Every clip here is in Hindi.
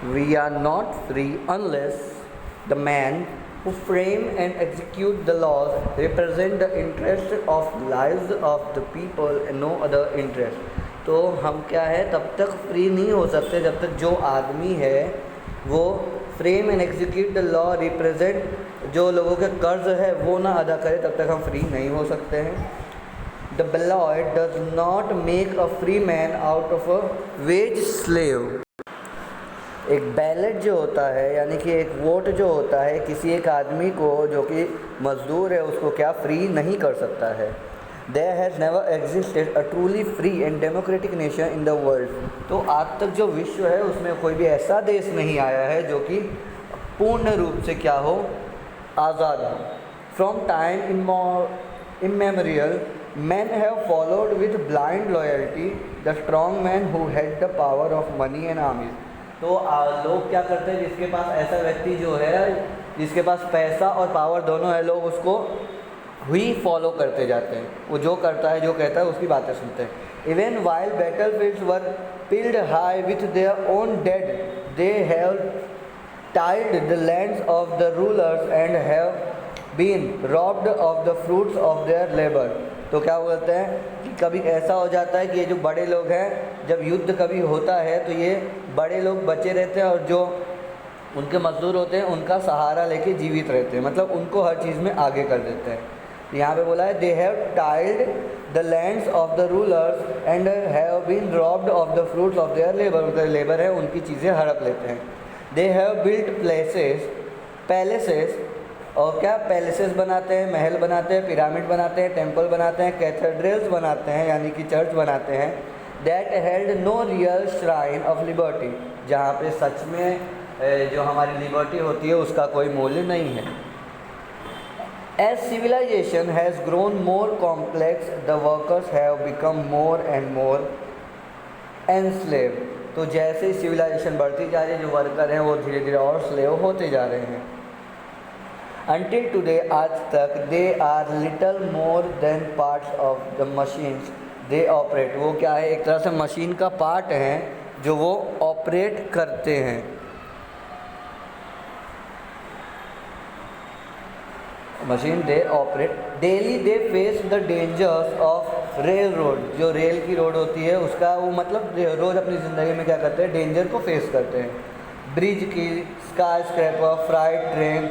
We are not free unless the men who frame and execute the laws represent the interest of lives of the people and no other interest. तो हम क्या है, तब तक फ्री नहीं हो सकते जब तक जो आदमी है वो frame and execute the law represent जो लोगों के कर्ज है वो ना अदा करे, तब तक हम फ्री नहीं हो सकते हैं. The ballot does not make a free man out of a wage slave. एक बैलेट जो होता है यानी कि एक वोट जो होता है किसी एक आदमी को जो कि मजदूर है उसको क्या फ्री नहीं कर सकता है. There has never existed a truly free and democratic nation in the world. तो आज तक जो विश्व है उसमें कोई भी ऐसा देश नहीं आया है जो कि पूर्ण रूप से क्या हो, आज़ाद हो. From time immemorial, men have followed with blind loyalty the strong man who had the power of money and armies. तो लोग क्या करते हैं, जिसके पास ऐसा व्यक्ति जो है जिसके पास पैसा और पावर दोनों है, लोग उसको ही फॉलो करते जाते हैं. वो जो करता है जो कहता है उसकी बातें सुनते हैं. Even while battlefields were piled high with their own dead they have tiled the lands of the rulers and have been robbed of the fruits of their labour. तो क्या बोलते हैं कि कभी ऐसा हो जाता है कि ये जो बड़े लोग हैं जब युद्ध कभी होता है तो ये बड़े लोग बचे रहते हैं और जो उनके मजदूर होते हैं उनका सहारा लेके जीवित रहते हैं, मतलब उनको हर चीज़ में आगे कर देते हैं. यहाँ पे बोला है they have tiled the lands of the rulers and have been robbed of the fruits of their labour. उनका लेबर है उनकी चीज़ें हड़प लेते हैं. दे हैव बिल्ट पैलेसेस और क्या पैलेसेस बनाते हैं, महल बनाते हैं, पिरामिड बनाते हैं, टेम्पल बनाते हैं, कैथेड्रल्स बनाते हैं यानी कि चर्च बनाते हैं. That held no real shrine of liberty. जहाँ पे सच में जो हमारी लिबर्टी होती है उसका कोई मूल्य नहीं है. As civilization has grown more complex, the workers have become more and more enslaved. तो जैसे सिविलाइजेशन बढ़ती जा रही है जो वर्कर हैं वो धीरे धीरे और स्लेव होते जा रहे हैं. Until today, आज तक they are little more than parts of the machines they operate. वो क्या है, एक तरह से मशीन का पार्ट हैं जो वो ऑपरेट करते हैं. Machine they operate daily they face the dangers of rail road. जो रेल की रोड होती है उसका वो मतलब रोज़ अपनी ज़िंदगी में क्या करते हैं, डेंजर को फेस करते हैं. ब्रिज की, skyscraper, freight train,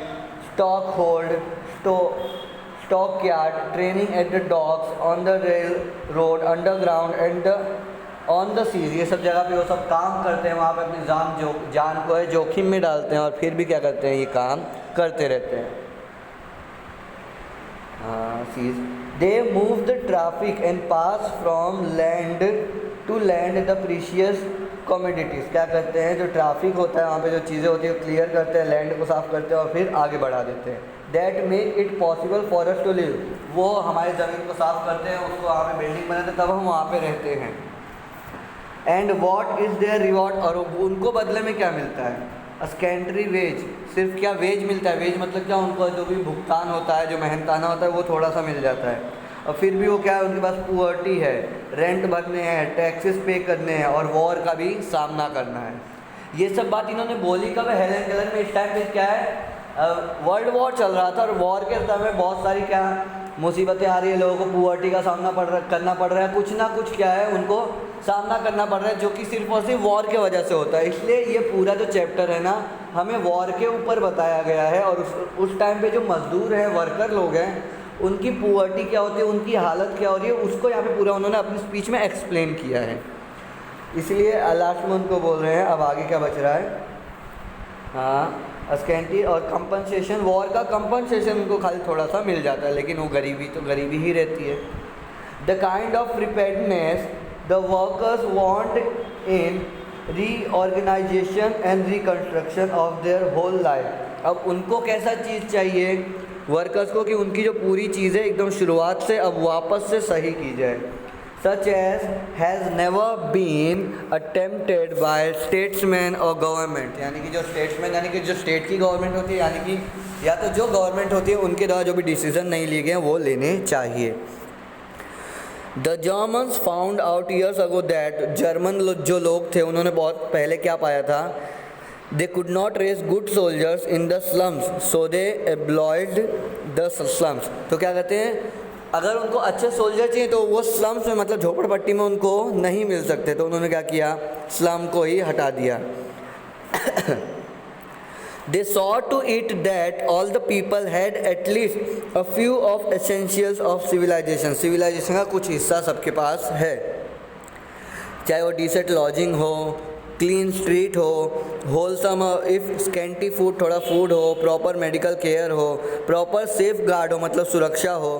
stokehold, stockyard, training at the docks, on the railroad, underground and on the seas. ये सब जगह पे वो सब काम करते हैं. वहाँ पे अपनी जान को है जोखिम में डालते हैं और फिर भी क्या करते हैं, ये काम करते रहते हैं. They move the traffic and pass from land to land the precious commodities. क्या करते हैं, जो ट्रैफिक होता है वहाँ पे जो चीज़ें होती है क्लियर करते हैं, लैंड को साफ़ करते हैं और फिर आगे बढ़ा देते हैं. That make it possible for us to live. वो हमारी ज़मीन को साफ़ करते हैं, उसको वहाँ पे बिल्डिंग बनाते हैं, तब हम वहाँ पे रहते हैं. And what is their reward? और उनको बदले में क्या मिलता है, स्कैंट्री वेज. सिर्फ क्या वेज मिलता है, वेज मतलब क्या, उनको जो भी भुगतान होता है, जो मेहनताना होता है वो थोड़ा सा मिल जाता है. और फिर भी वो क्या है, उनके पास पुअर्टी है, रेंट भरने हैं, टैक्सेस पे करने हैं और वॉर का भी सामना करना है. ये सब बात इन्होंने बोली कब, हेलेन केलर में. इस टाइम पे क्या है, वर्ल्ड वॉर चल रहा था और वॉर के समय बहुत सारी क्या मुसीबतें आ रही है, लोगों को पुअर्टी का सामना करना पड़ रहा है, कुछ ना कुछ क्या है उनको सामना करना पड़ रहा है जो कि सिर्फ और सिर्फ वॉर के वजह से होता है. इसलिए ये पूरा जो चैप्टर है ना हमें वॉर के ऊपर बताया गया है और उस टाइम पे जो मज़दूर हैं, वर्कर लोग हैं, उनकी पुअर्टी क्या होती है, उनकी हालत क्या हो रही है, उसको यहाँ पे पूरा उन्होंने अपनी स्पीच में एक्सप्लेन किया है. इसलिए लास्ट में उनको बोल रहे हैं. अब आगे क्या बच रहा है, हाँ, स्कैंटी और कंपनसेशन. वॉर का कंपनसेशन उनको खाली थोड़ा सा मिल जाता है लेकिन वो गरीबी तो गरीबी ही रहती है. The kind of preparedness the workers want in reorganisation and reconstruction of their whole life. अब उनको कैसा चीज़ चाहिए वर्कर्स को कि उनकी जो पूरी चीज़ें एकदम शुरुआत से अब वापस से सही की जाए. such as has never been attempted by statesmen or government. यानी कि जो स्टेट्समैन यानी कि जो स्टेट की गवर्नमेंट होती है, यानी कि या तो जो गवर्नमेंट होती है उनके द्वारा जो भी डिसीजन नहीं लिए गए वो लेने चाहिए. The Germans found out years ago that, German जो लोग थे उन्होंने बहुत पहले क्या पाया था They could not raise good soldiers in the slums, so they employed the slums. तो क्या कहते हैं, अगर उनको अच्छे सोल्जर चाहिए तो वो स्लम्स में मतलब झोपड़पट्टी में उनको नहीं मिल सकते, तो उन्होंने क्या किया, स्लम को ही हटा दिया. They saw to it that all the people had at least a few of essentials of civilization. civilization का कुछ हिस्सा सबके पास है, चाहे वो डिसेंट लॉजिंग हो, क्लीन स्ट्रीट हो, होलसम इफ स्कैंटी फूड, थोड़ा फूड हो, प्रॉपर मेडिकल केयर हो, प्रॉपर सेफ गार्ड हो मतलब सुरक्षा हो,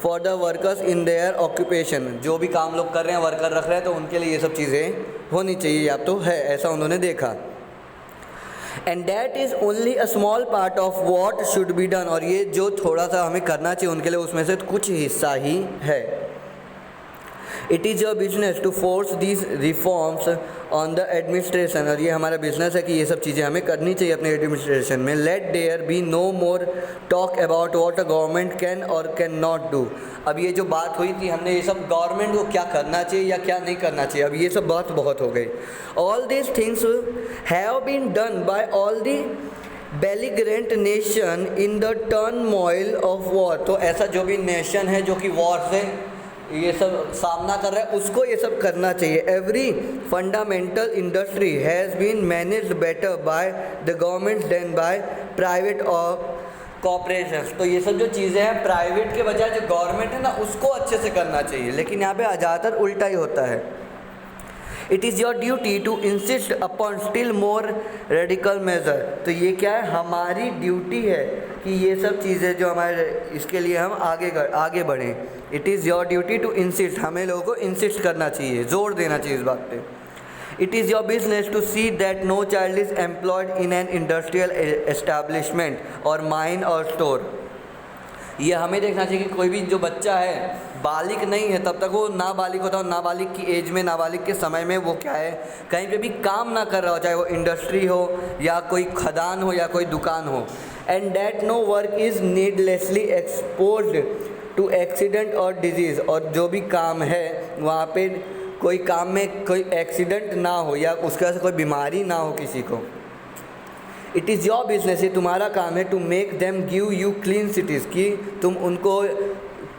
for the workers in their occupation, जो भी काम लोग कर रहे हैं, वर्कर रख रहे हैं, तो उनके लिए ये सब चीज़ें होनी चाहिए, या तो है, ऐसा उन्होंने देखा. And that is only a small part of what should be done, और ये जो थोड़ा सा हमें करना चाहिए उनके लिए, उसमें से कुछ हिस्सा ही है. It is your business to force these reforms on the administration, और ये हमारा बिजनेस है कि ये सब चीज़ें हमें करनी चाहिए अपने एडमिनिस्ट्रेशन में. Let there be no more talk about what a government can और कैन नॉट डू. अब ये जो बात हुई थी, हमने ये सब गवर्नमेंट को क्या करना चाहिए या क्या नहीं करना चाहिए, अब ये सब बात बहुत हो गई. All these things have been done by all the belligerent nation in the turmoil of war. तो ऐसा जो भी नेशन है जो कि वॉर से ये सब सामना कर रहा है, उसको ये सब करना चाहिए. Every fundamental industry has been managed better by the government than by private और कॉर्पोरेशंस. तो ये सब जो चीज़ें हैं प्राइवेट के बजाय जो गवर्नमेंट है ना, उसको अच्छे से करना चाहिए, लेकिन यहाँ पे ज़्यादातर उल्टा ही होता है. It is your duty to insist upon still more radical measure. तो ये क्या है, हमारी ड्यूटी है कि ये सब चीज़ें जो हमारे, इसके लिए हम आगे बढ़ें. It is your duty to insist, हमें लोगों को इंसिस्ट करना चाहिए, जोर देना चाहिए इस बात पे. It is your business to see that no child is employed in an industrial establishment और माइन और स्टोर. ये हमें देखना चाहिए कि कोई भी जो बच्चा है, बालिग नहीं है, तब तक वो नाबालिग होता है, और नाबालिग की एज में, नाबालिग के समय में वो क्या है, कहीं पे भी काम ना कर रहा हो, चाहे वो इंडस्ट्री हो या कोई खदान हो या कोई दुकान हो. And that no work is needlessly exposed to accident और डिजीज़. और जो भी काम है वहाँ पे कोई काम में कोई एक्सीडेंट ना हो या उसके वजह से कोई बीमारी ना हो किसी को. इट इज़ योर बिजनेस, ये तुम्हारा काम है, to make them give you clean cities, कि तुम उनको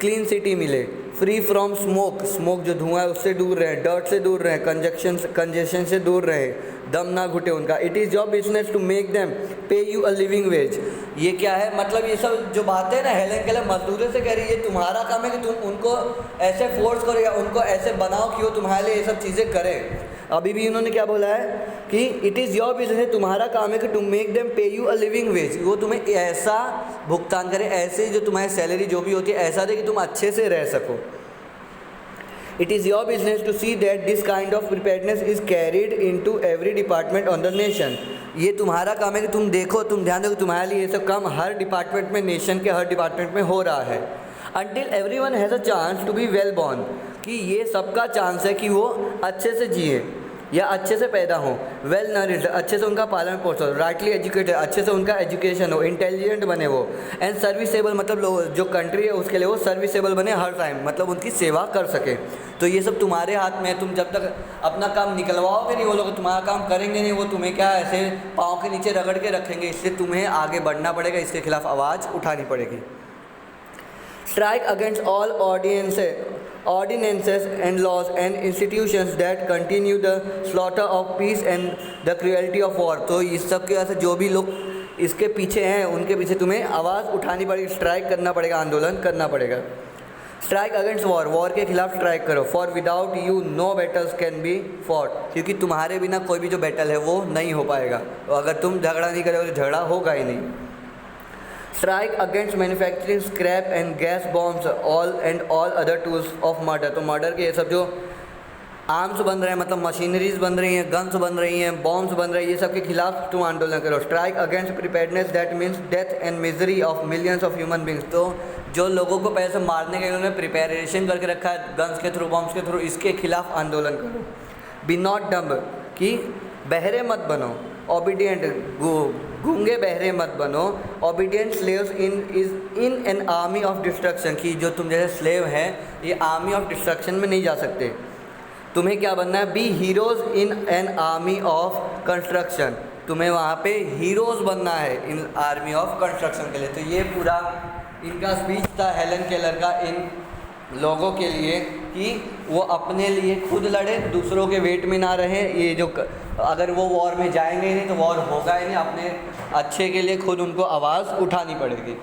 क्लीन सिटी मिले, फ्री फ्रॉम स्मोक, स्मोक जो धुआं है उससे दूर रहे, डर्ट से दूर रहे, कंजेशन से दूर रहे, दम ना घुटे उनका. It is your business to make them pay you a living wage. ये क्या है, मतलब ये सब जो बातें हैं ना, हेलेन केलर मजदूरों से कह रही है, ये तुम्हारा काम है कि तुम उनको ऐसे फोर्स करो या उनको ऐसे बनाओ कि वो तुम्हारे लिए ये सब चीज़ें करें. अभी भी उन्होंने क्या बोला है कि इट इज़ योर बिजनेस, तुम्हारा काम है कि to make them pay you a living veg, वो तुम्हें ऐसा भुगतान करे, ऐसे जो तुम्हारी सैलरी जो भी होती है ऐसा दे कि तुम अच्छे से रह सको. It is your business to see that this kind of preparedness is carried into every department on the nation. ये तुम्हारा काम है कि तुम देखो, तुम ध्यान दो कि तुम्हारे लिए ये सब काम हर डिपार्टमेंट में, नेशन के हर डिपार्टमेंट में हो रहा है. Until everyone has a chance to be well born, कि ये सबका चांस है कि वो अच्छे से जिए या अच्छे से पैदा हो, वेल नरिश्ड, अच्छे से उनका पालन पोषण हो, राइटली एजुकेटेड, अच्छे से उनका एजुकेशन हो, इंटेलिजेंट बने वो, एंड सर्विसेबल, मतलब जो कंट्री है उसके लिए वो सर्विसेबल बने हर टाइम, मतलब उनकी सेवा कर सके. तो ये सब तुम्हारे हाथ में है. तुम जब तक अपना काम निकलवाओगे नहीं, वो लोग तुम्हारा काम करेंगे नहीं, वो तुम्हें क्या ऐसे पाँव के नीचे रगड़ के रखेंगे. इसलिए तुम्हें आगे बढ़ना पड़ेगा, इसके खिलाफ आवाज़ उठानी पड़ेगी. Strike against all ordinances and laws and institutions that continue the slaughter of peace and the cruelty of war. तो इस सब के वजह से जो भी लोग इसके पीछे हैं उनके पीछे तुम्हें आवाज़ उठानी पड़ेगी, स्ट्राइक करना पड़ेगा, आंदोलन करना पड़ेगा. स्ट्राइक अगेंस्ट वॉर, वॉर के खिलाफ स्ट्राइक करो. For without you know battles can be fought, क्योंकि तुम्हारे बिना कोई भी जो बैटल है वो नहीं हो पाएगा. तो अगर तुम झगड़ा नहीं करोगे तो झगड़ा होगा ही नहीं. Strike against manufacturing scrap and gas bombs all other tools of murder. तो मर्डर के ये सब जो आर्म्स बन रहे हैं, मतलब मशीनरीज बन रही हैं, गन्स बन रही हैं, बॉम्ब्स बन रही हैं, ये सब के खिलाफ तुम आंदोलन करो. Strike against preparedness that means death and misery of millions of human beings. तो जो लोगों को पहले से मारने के लिए उन्होंने प्रिपेरेशन करके रखा है गन्स के थ्रू, बॉम्ब्स के थ्रू, इसके खिलाफ आंदोलन करो. बी नॉट डम्ब, कि बहरे मत बनो. ओबीडियंट, गूंगे बहरे मत बनो. Obedient slaves in an army of destruction, की जो तुम जैसे स्लेव हैं ये आर्मी ऑफ डिस्ट्रक्शन में नहीं जा सकते. तुम्हें क्या बनना है, be heroes in an army of construction. तुम्हें वहाँ पे हीरोज़ बनना है इन आर्मी ऑफ कंस्ट्रक्शन के लिए। तो ये पूरा इनका स्पीच था हेलन केलर का इन लोगों के लिए कि वो अपने लिए खुद लड़े, दूसरों के वेट में ना रहे। ये जो अगर वो वॉर में जाएंगे ही नहीं तो वॉर होगा ही नहीं, अपने अच्छे के लिए खुद उनको आवाज़ उठानी पड़ेगी।